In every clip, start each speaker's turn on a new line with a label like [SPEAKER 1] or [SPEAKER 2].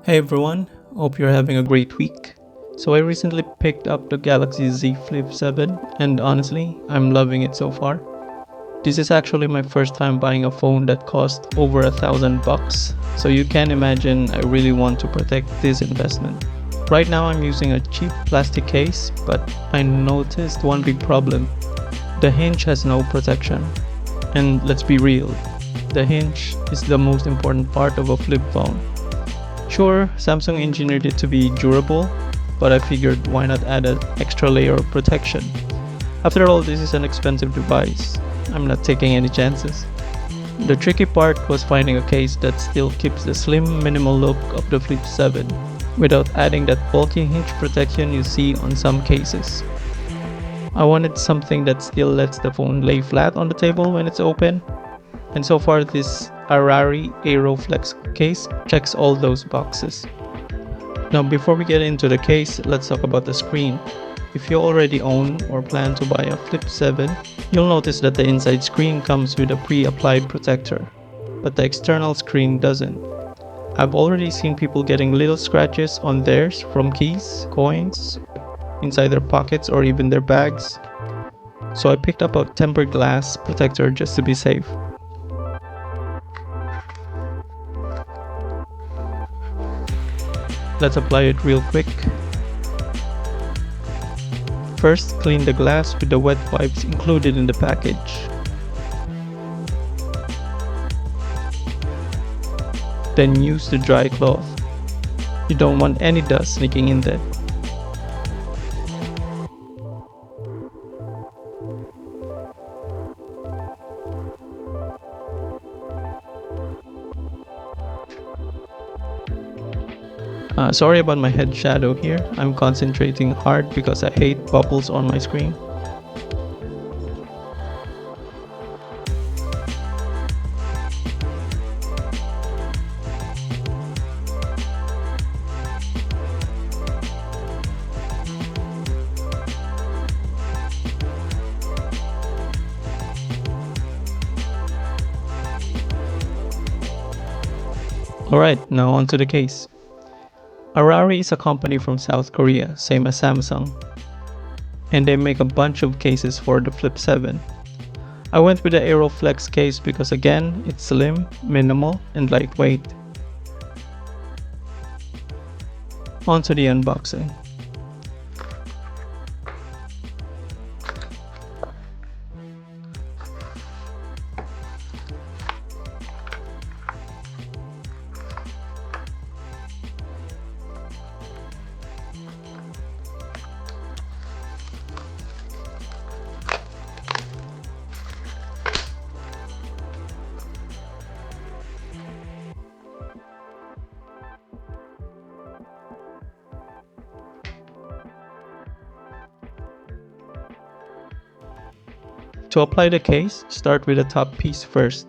[SPEAKER 1] Hey everyone, hope you're having a great week. So I recently picked up the Galaxy Z Flip 7 and honestly, I'm loving it so far. This is actually my first time buying a phone that cost over $1,000, so you can imagine I really want to protect this investment. Right now I'm using a cheap plastic case, but I noticed one big problem. The hinge has no protection. And let's be real, the hinge is the most important part of a flip phone. Sure, Samsung engineered it to be durable, but I figured why not add an extra layer of protection. After all, this is an expensive device. I'm not taking any chances. The tricky part was finding a case that still keeps the slim, minimal look of the Flip 7, without adding that bulky hinge protection you see on some cases. I wanted something that still lets the phone lay flat on the table when it's open, and so far this Arari Aero Flex Case checks all those boxes. Now before we get into the case, let's talk about the screen. If you already own or plan to buy a Flip 7, you'll notice that the inside screen comes with a pre-applied protector, but the external screen doesn't. I've already seen people getting little scratches on theirs from keys, coins, inside their pockets or even their bags. So I picked up a tempered glass protector just to be safe. Let's apply it real quick. First, clean the glass with the wet wipes included in the package. Then use the dry cloth. You don't want any dust sneaking in there. Sorry about my head shadow here. I'm concentrating hard because I hate bubbles on my screen. Alright, now onto the case. Arari is a company from South Korea, same as Samsung, and they make a bunch of cases for the Flip 7. I went with the Aero Flex case because again, it's slim, minimal, and lightweight. On to the unboxing. To apply the case, start with the top piece first.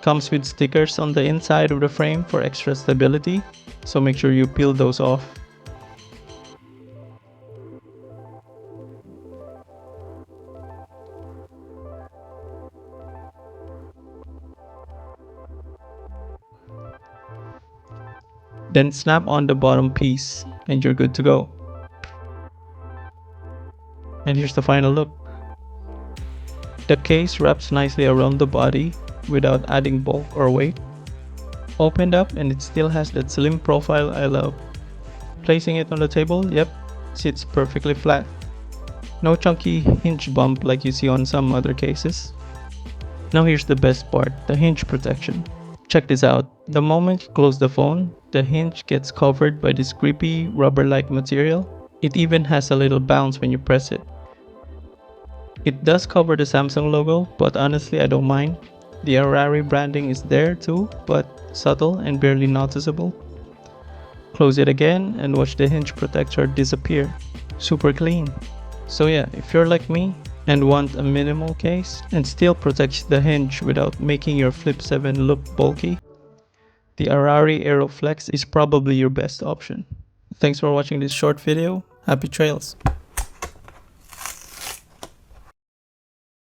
[SPEAKER 1] Comes with stickers on the inside of the frame for extra stability, so make sure you peel those off. Then snap on the bottom piece and you're good to go. And here's the final look. The case wraps nicely around the body without adding bulk or weight. Opened up and it still has that slim profile I love. Placing it on the table, yep, sits perfectly flat. No chunky hinge bump like you see on some other cases. Now here's the best part, the hinge protection. Check this out. The moment you close the phone, the hinge gets covered by this grippy rubber-like material. It even has a little bounce when you press it. It does cover the Samsung logo, but honestly I don't mind. The Arari branding is there too, but subtle and barely noticeable. Close it again and watch the hinge protector disappear. Super clean. So yeah, if you're like me and want a minimal case and still protects the hinge without making your Flip 7 look bulky, the Arari Aero Flex is probably your best option. Thanks for watching this short video. Happy trails!